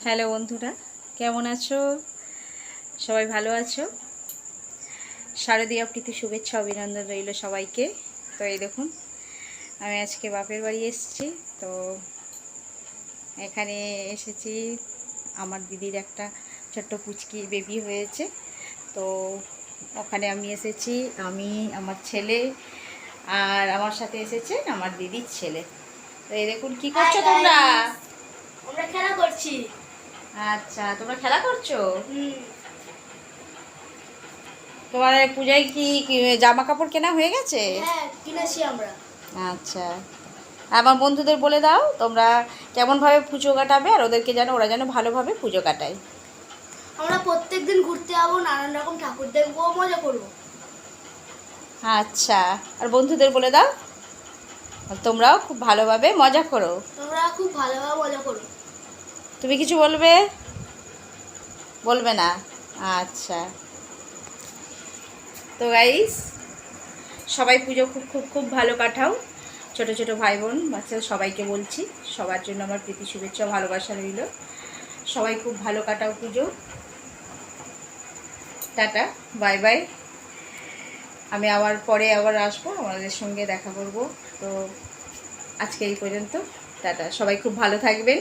Hello বন্ধুরা, কেমন আছো? সবাই ভালো আছো? শারদীয়া প্রীতি শুভেচ্ছা অভিনন্দন রইল সবাইকে। তো এই দেখুন, আমি আজকে বাপের বাড়ি এসেছি। তো এখানে এসেছি, আমার দিদির একটা ছোট্ট পুচকি বেবি হয়েছে। তো ওখানে আমি এসেছি, আমি, আমার ছেলে আর আমার সাথে এসেছে আমার দিদির ছেলে। তো এই দেখুন, কি করছো তোমরা? আমরা খেলা করছি। আচ্ছা, তোমরা খেলা করছো? তোমার পূজায় কি জামা কাপড় কেনা হয়ে গেছে? হ্যাঁ, কিনেছি আমরা। আচ্ছা, আমার বন্ধুদের বলে দাও তোমরা কেমনভাবে পুজো কাটাবে, আর ওদেরকে যেন ওরা যেন ভালোভাবে পুজো কাটায়। আমরা প্রত্যেকদিন ঘুরতে যাবো, নানান রকম ঠাকুর দেখবো, মজা করবো। আচ্ছা, আর বন্ধুদের বলে দাও তোমরাও খুব ভালোভাবে মজা করো। তোমরা খুব ভালোভাবে মজা করো। তুমি কিছু বলবে? বলবে না? আচ্ছা, তো গাইস, সবাই পুজো খুব খুব খুব ভালো কাটাও। ছোট ছোট ভাই বোন বাচ্চা সবাইকে বলছি, সবার জন্য আমার প্রীতি শুভেচ্ছা ভালোবাসা রইল। সবাই খুব ভালো কাটাও পুজো। Tata, bye bye. আমি আবার পরে আসবো, আমাদের সঙ্গে দেখা করব। তো আজকে এই পর্যন্ত, টাটা, সবাই খুব ভালো থাকবেন।